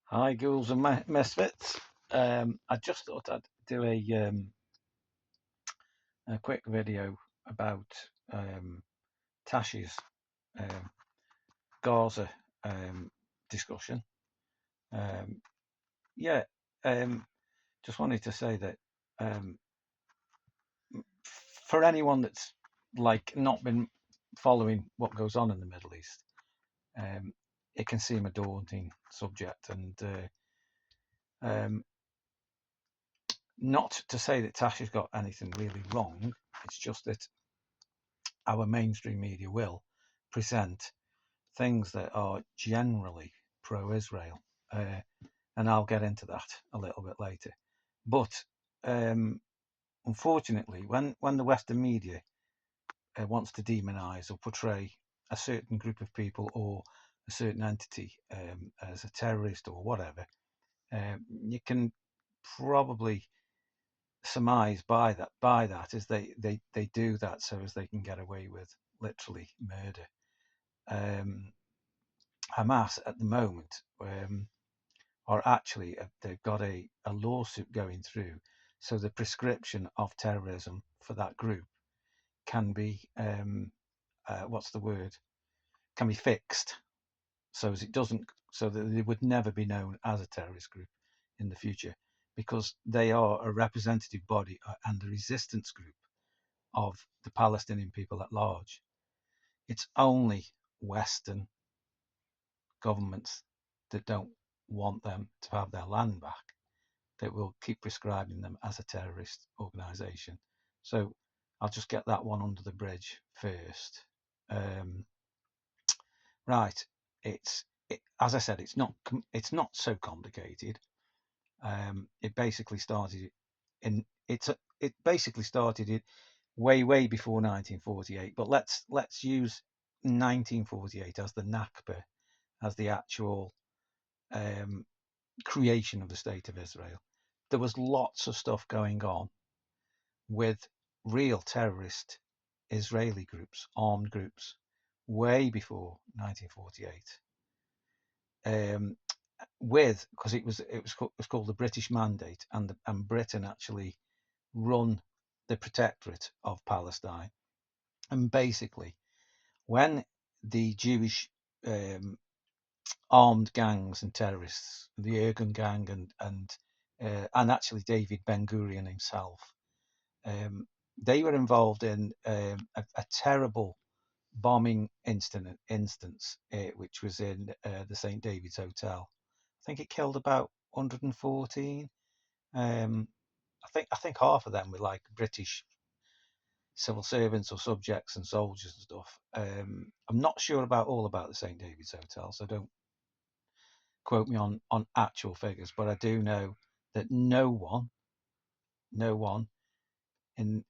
Hi, ghouls and misfits. I just thought I'd do a quick video about Tash's um, Gaza discussion. Um, yeah, um, just wanted to say that um, for anyone that's like not been following what goes on in the Middle East, um, it can seem a daunting subject, and um, not to say that Tash has got anything really wrong. It's just that our mainstream media will present things that are generally pro-Israel, uh, and I'll get into that a little bit later. But um, unfortunately, when the Western media wants to demonise or portray a certain group of people or a certain entity as a terrorist or whatever, you can probably surmise by that is they do that so as they can get away with literally murder. Um, Hamas at the moment are actually they've got a lawsuit going through, so the prescription of terrorism for that group can be what's the word can be fixed so as it doesn't so that they would never be known as a terrorist group in the future because they are a representative body and a resistance group of the Palestinian people at large. It's only Western governments that don't want them to have their land back that will keep prescribing them as a terrorist organisation. So I'll just get that one under the bridge first. Um, right, as I said, it's not so complicated. It basically started in it's a, it basically started it way before 1948. But let's use 1948 as the Nakba, as the actual um, creation of the state of Israel. There was lots of stuff going on with real terrorist Israeli groups, armed groups, way before 1948. Um, with because it was called the British Mandate, and Britain actually run the protectorate of Palestine. And basically, when the Jewish armed gangs and terrorists, the Irgun gang and actually David Ben Gurion himself, they were involved in a terrible bombing instance, which was in the St David's Hotel. I think it killed about 114. Um, I think half of them were like British civil servants or subjects and soldiers and stuff. I'm not sure about the St David's Hotel, so don't quote me on actual figures, but I do know that no one in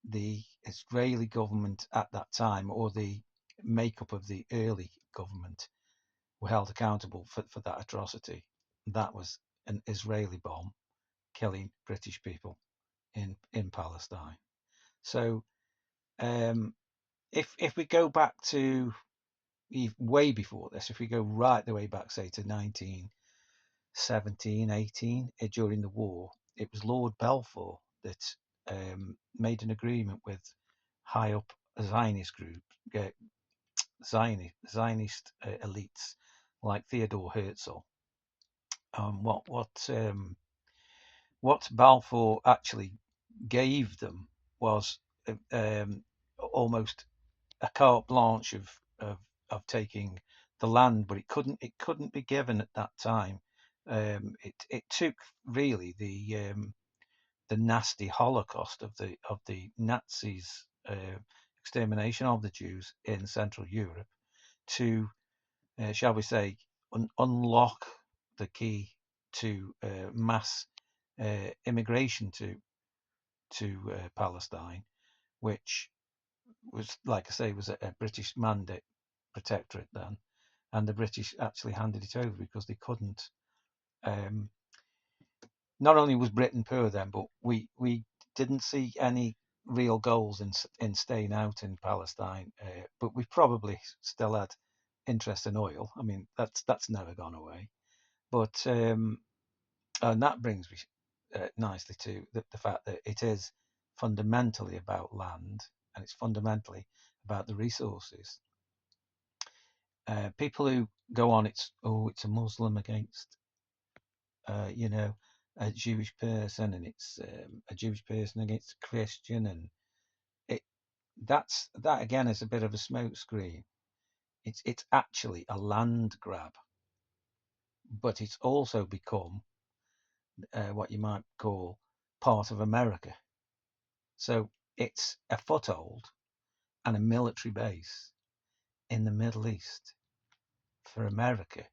the Israeli government at that time or the makeup of the early government were held accountable for that atrocity. That was an Israeli bomb killing British people in Palestine. So um, if we go back to way before this, if we go right the way back, say to 1917, 18, during the war, it was Lord Balfour that made an agreement with high up Zionist group, uh, Zionist elites like Theodore Herzl. What Balfour actually gave them was almost a carte blanche of taking the land, but it couldn't be given at that time. It took really the nasty Holocaust of the Nazis' extermination of the Jews in Central Europe to, shall we say, unlock the key to mass immigration to Palestine, which was, like I say, was a British mandate protectorate then, and the British actually handed it over because they couldn't. Um, Not only was Britain poor then, but we didn't see any real goals in staying out in Palestine. But we probably still had interest in oil. I mean, that's never gone away. But and that brings me nicely to the fact that it is fundamentally about land, and it's fundamentally about the resources. People who go on, it's a Muslim against you know, a Jewish person, and it's a Jewish person against a Christian, and it that again is a bit of a smokescreen. It's actually a land grab, but it's also become what you might call part of America. So it's a foothold and a military base in the Middle East for America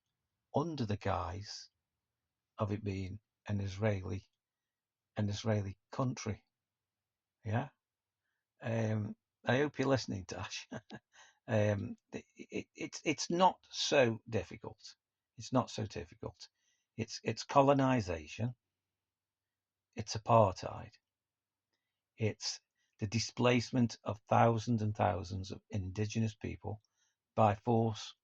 under the guise of it being an Israeli country. Yeah. I hope you're listening, Tash. It's not so difficult. It's not so difficult. It's colonization. It's apartheid. It's the displacement of thousands and thousands of indigenous people by force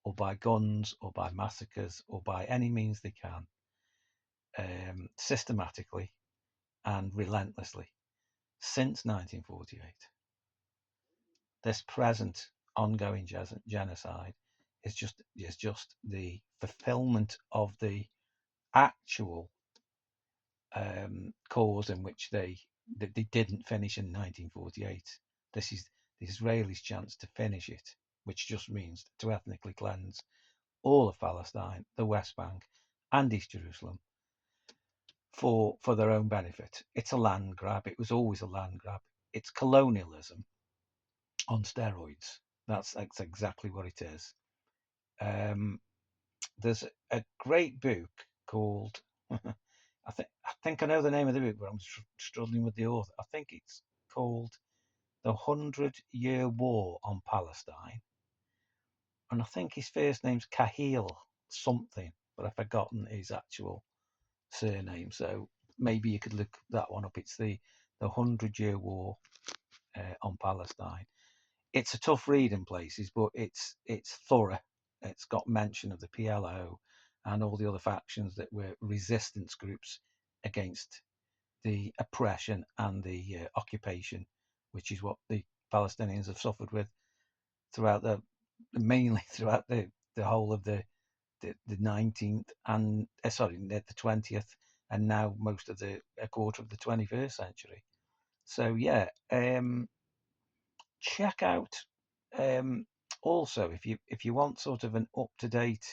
or by guns or by massacres or by any means they can, systematically and relentlessly since 1948. This present ongoing genocide is just the fulfillment of the actual cause in which they didn't finish in 1948. This is the Israelis' chance to finish it, which just means to ethnically cleanse all of Palestine, the West Bank, and East Jerusalem for their own benefit. It's a land grab. It was always a land grab. It's colonialism on steroids. That's exactly what it is. Um, there's a great book called I think I know the name of the book, but I'm struggling with the author. I think it's called The 100-Year War on Palestine, and I think his first name's Kahil something, but I've forgotten his actual surname. So maybe you could look that one up. It's the 100-Year War on Palestine. It's a tough read in places, but it's thorough. It's got mention of the PLO and all the other factions that were resistance groups against the oppression and the occupation, which is what the Palestinians have suffered with throughout mainly throughout the whole of the 19th and sorry, the 20th, and now most of a quarter of the 21st century. So yeah, check out um, also if you want sort of an up to date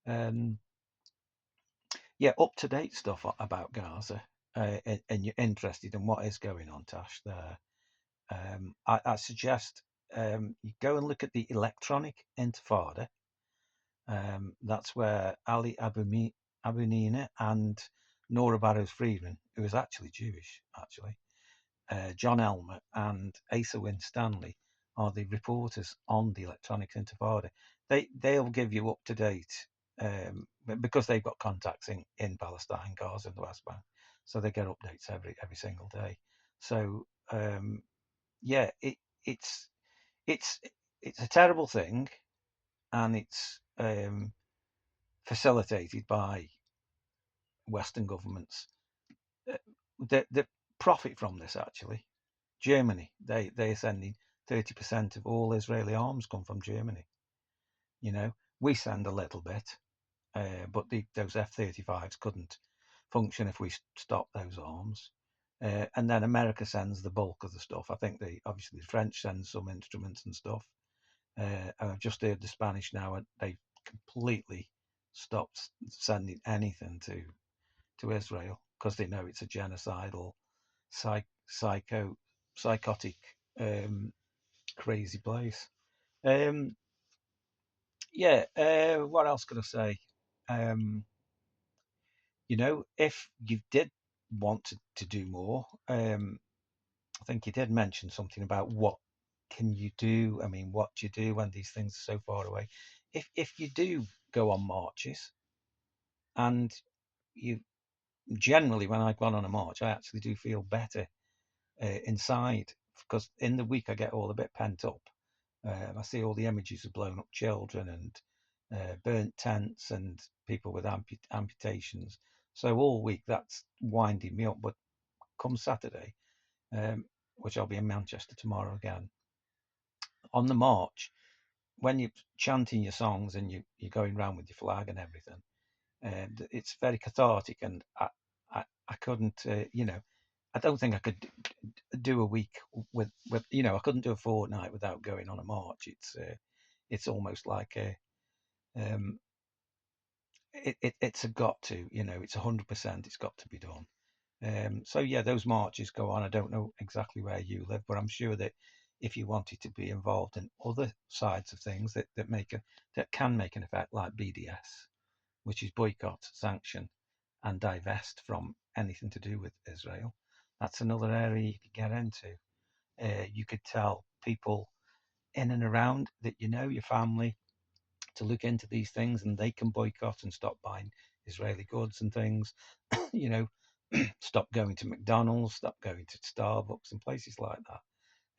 um, up to date stuff about Gaza, and you're interested in what is going on, Tash. There, I suggest you go and look at the Electronic Intifada. That's where Ali Abu Nina and Nora Barrows Friedman, who is actually Jewish, actually, John Elmer and Asa Winstanley are the reporters on the Electronic Intifada. They'll give you up to date because they've got contacts in Palestine, Gaza, and the West Bank, so they get updates every single day. So yeah, it's it's it's a terrible thing, and it's facilitated by Western governments that profit from this actually. Germany, they're sending 30% of all Israeli arms come from Germany. You know, we send a little bit, but those F-35s couldn't function if we stopped those arms. And then America sends the bulk of the stuff. I think obviously the French send some instruments and stuff. I've just heard the Spanish now, they've completely stopped sending anything to Israel because they know it's a genocidal, psycho, psychotic, um, crazy place. Um, yeah. What else could I say? Um, if you did want to do more, I think you did mention something about what can you do. I mean, what do you do when these things are so far away? If you do go on marches, and you generally, when I've gone on a march, I actually do feel better inside because in the week I get all a bit pent up. I see all the images of blown up children and burnt tents and people with amputations. So all week that's winding me up. But come Saturday, um, which I'll be in Manchester tomorrow again, on the march, when you're chanting your songs and you're going around with your flag and everything, and it's very cathartic. And I couldn't, I don't think I could do a week with, I couldn't do a fortnight without going on a march. It's almost like um, it's a got to, it's 100%. It's got to be done. So yeah, those marches go on. I don't know exactly where you live, but I'm sure that if you wanted to be involved in other sides of things that can make an effect, like BDS, which is boycott, sanction, and divest from anything to do with Israel, that's another area you could get into. You could tell people in and around that your family, to look into these things, and they can boycott and stop buying Israeli goods and things. you know, Stop going to McDonald's, stop going to Starbucks and places like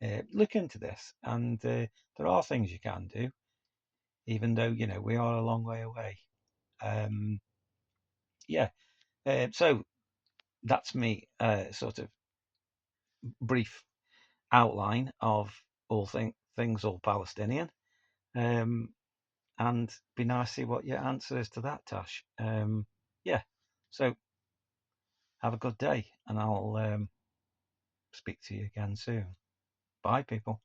that. Look into this, and there are things you can do, even though we are a long way away. Um, yeah. So that's me, sort of brief outline of things all Palestinian. Um, and be nice to see what your answer is to that, Tash. Yeah. So have a good day, and I'll speak to you again soon. Bye, people.